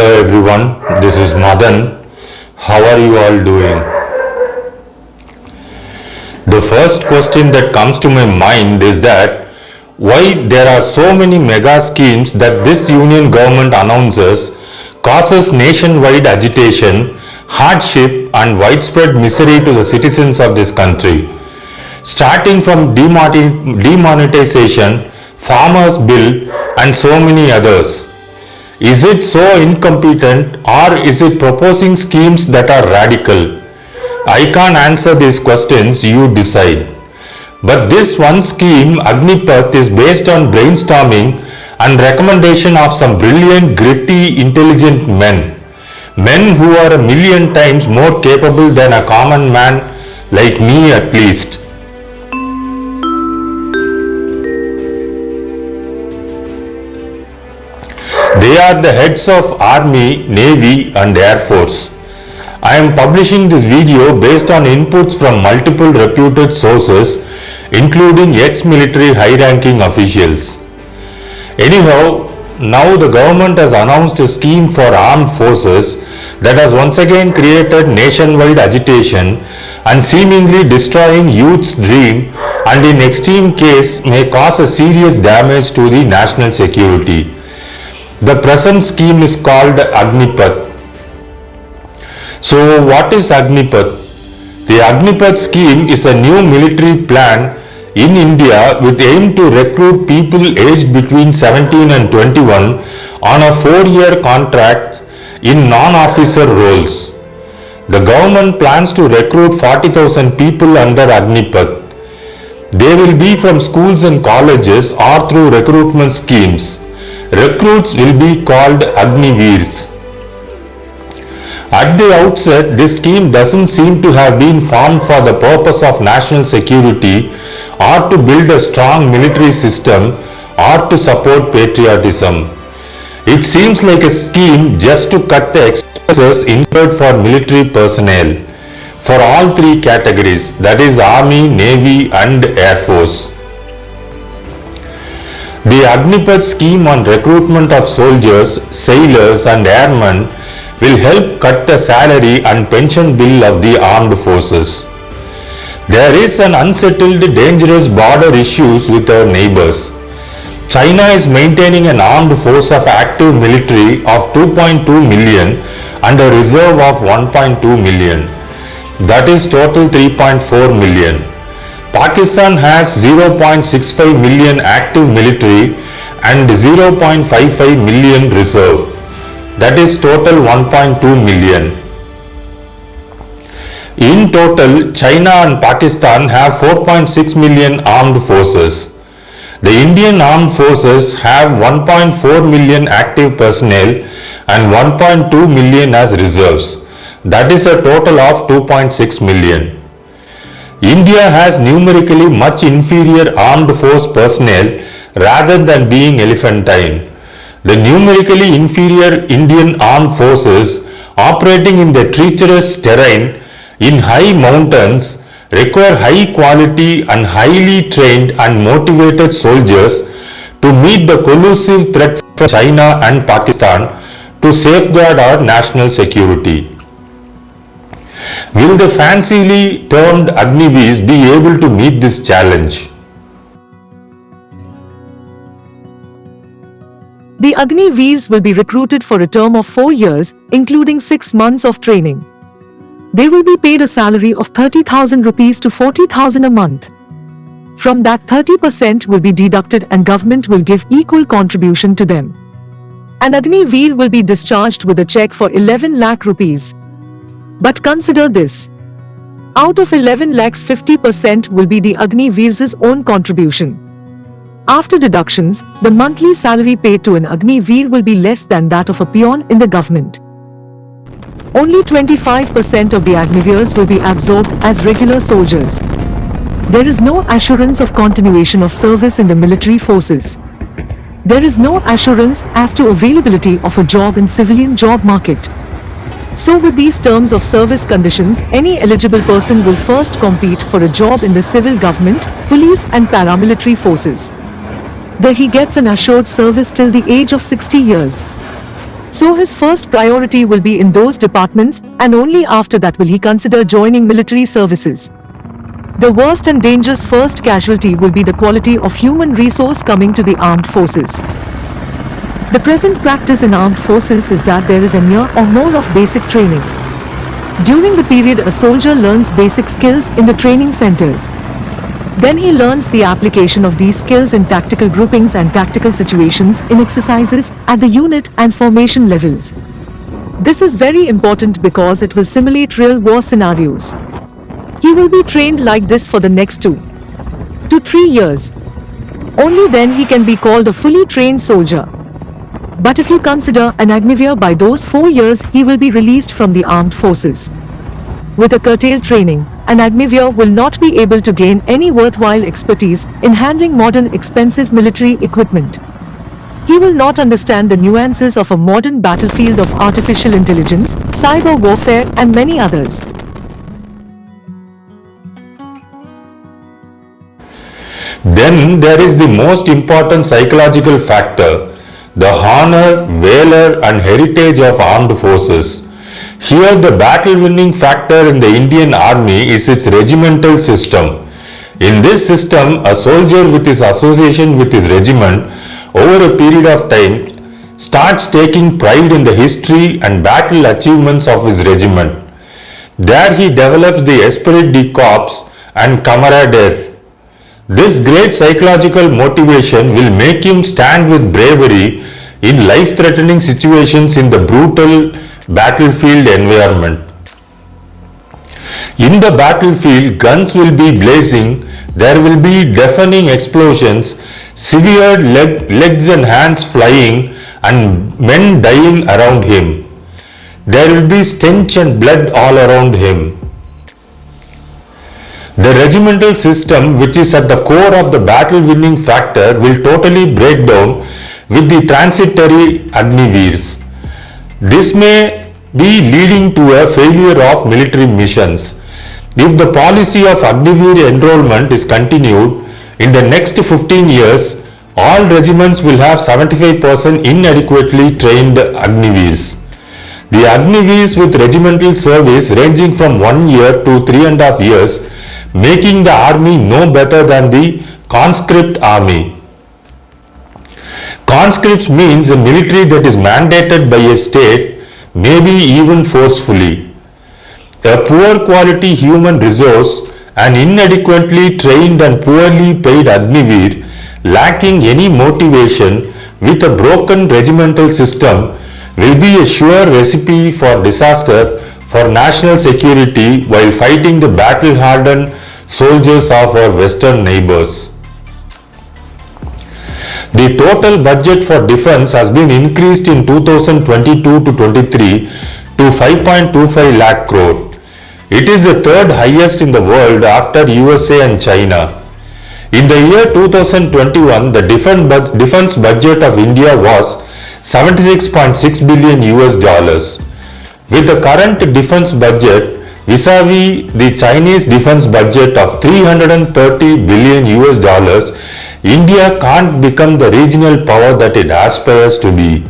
Hello everyone, this is Madan. How are you all doing? The first question that comes to my mind is that why there are so many mega schemes that this union government announces causes nationwide agitation, hardship and widespread misery to the citizens of this country. Starting from demonetization, farmers bill and so many others. Is it so incompetent or is it proposing schemes that are radical? I can't answer these questions, you decide. But this one scheme, Agnipath, is based on brainstorming and recommendation of some brilliant, gritty, intelligent men. Men who are a million times more capable than a common man like me at least. They are the heads of Army, Navy and Air Force. I am publishing this video based on inputs from multiple reputed sources, including ex-military high-ranking officials. Anyhow, now the government has announced a scheme for armed forces that has once again created nationwide agitation and seemingly destroying youth's dream and in extreme case may cause a serious damage to the national security. The present scheme is called Agnipath. So what is Agnipath? The Agnipath scheme is a new military plan in India with aim to recruit people aged between 17 and 21 on a 4-year contract in non-officer roles. The government plans to recruit 40,000 people under Agnipath. They will be from schools and colleges or through recruitment schemes. Recruits will be called Agniveers. At the outset, this scheme doesn't seem to have been formed for the purpose of national security or to build a strong military system or to support patriotism. It seems like a scheme just to cut the expenses incurred for military personnel for all three categories, that is Army, Navy and Air Force. The Agnipath scheme on recruitment of soldiers, sailors and airmen will help cut the salary and pension bill of the armed forces. There is an unsettled, dangerous border issues with our neighbors. China is maintaining an armed force of active military of 2.2 million and a reserve of 1.2 million. That is total 3.4 million. Pakistan has 0.65 million active military and 0.55 million reserve. That is total 1.2 million. In total, China and Pakistan have 4.6 million armed forces. The Indian armed forces have 1.4 million active personnel and 1.2 million as reserves. That is a total of 2.6 million. India has numerically much inferior armed force personnel rather than being elephantine. The numerically inferior Indian armed forces operating in the treacherous terrain in high mountains require high quality and highly trained and motivated soldiers to meet the collusive threat from China and Pakistan to safeguard our national security. Will the fancily termed Agniveers be able to meet this challenge? The Agniveers will be recruited for a term of 4 years, including 6 months of training. They will be paid a salary of 30,000 rupees to 40,000 a month. From that, 30% will be deducted and government will give equal contribution to them. An Agniveer will be discharged with a check for 11 lakh rupees. But consider this. Out of 11 lakhs, 50% will be the Agniveers' own contribution. After deductions, the monthly salary paid to an Agniveer will be less than that of a peon in the government. Only 25% of the Agniveers will be absorbed as regular soldiers. There is no assurance of continuation of service in the military forces. There is no assurance as to availability of a job in civilian job market. So with these terms of service conditions, any eligible person will first compete for a job in the civil government, police and paramilitary forces. There he gets an assured service till the age of 60 years. So his first priority will be in those departments, and only after that will he consider joining military services. The worst and dangerous first casualty will be the quality of human resource coming to the armed forces. The present practice in armed forces is that there is a year or more of basic training. During the period, a soldier learns basic skills in the training centers. Then he learns the application of these skills in tactical groupings and tactical situations in exercises at the unit and formation levels. This is very important because it will simulate real war scenarios. He will be trained like this for the next 2 to 3 years. Only then he can be called a fully trained soldier. But if you consider an Agniveer, by those 4 years he will be released from the armed forces. With a curtailed training, an Agniveer will not be able to gain any worthwhile expertise in handling modern expensive military equipment. He will not understand the nuances of a modern battlefield of artificial intelligence, cyber warfare, and many others. Then there is the most important psychological factor, the honor, valor and heritage of armed forces. Here the battle winning factor in the Indian Army is its regimental system. In this system, a soldier with his association with his regiment over a period of time starts taking pride in the history and battle achievements of his regiment. There he develops the esprit de corps and camaraderie. This great psychological motivation will make him stand with bravery in life-threatening situations in the brutal battlefield environment. In the battlefield, guns will be blazing, there will be deafening explosions, severed legs and hands flying, and men dying around him. There will be stench and blood all around him. The regimental system, which is at the core of the battle winning factor, will totally break down with the transitory Agniveers. This may be leading to a failure of military missions. If the policy of Agniveer enrollment is continued, in the next 15 years, all regiments will have 75% inadequately trained Agniveers. The Agniveers with regimental service ranging from 1 year to 3.5 years, making the army no better than the conscript army. Conscripts means a military that is mandated by a state, maybe even forcefully. A poor quality human resource, an inadequately trained and poorly paid Agniveer, lacking any motivation with a broken regimental system, will be a sure recipe for disaster for national security while fighting the battle-hardened soldiers of our western neighbors. The total budget for defense has been increased in 2022 to 23 to 5.25 lakh crore. It is the third highest in the world after USA and China. In the year 2021, the defense budget of India was 76.6 billion US dollars. With the current defense budget vis-a-vis the Chinese defense budget of 330 billion US dollars, India can't become the regional power that it aspires to be.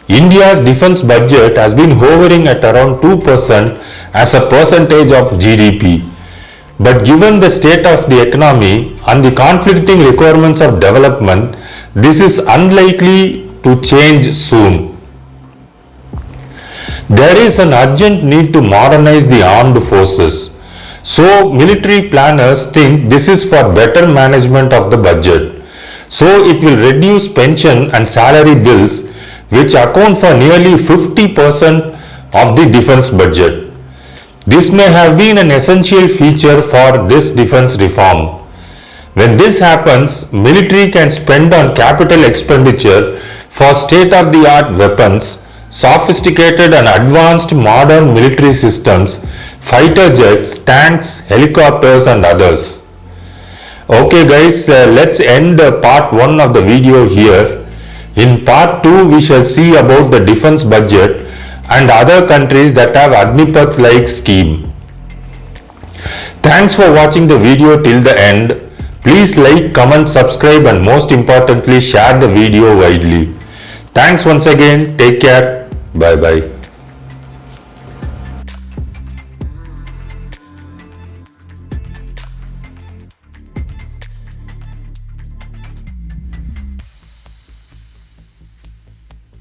India's defense budget has been hovering at around 2% as a percentage of GDP. But given the state of the economy and the conflicting requirements of development, this is unlikely to change soon. There is an urgent need to modernize the armed forces. So military planners think this is for better management of the budget. So it will reduce pension and salary bills, which account for nearly 50% of the defense budget. This may have been an essential feature for this defense reform. When this happens, military can spend on capital expenditure for state-of-the-art weapons, sophisticated and advanced modern military systems, fighter jets, tanks, helicopters and others. Okay guys, let's end part 1 of the video here. In part 2, we shall see about the defense budget and other countries that have Agnipath like scheme. Thanks for watching the video till the end. Please like, comment, subscribe and most importantly share the video widely. Thanks once again. Take care. Bye bye.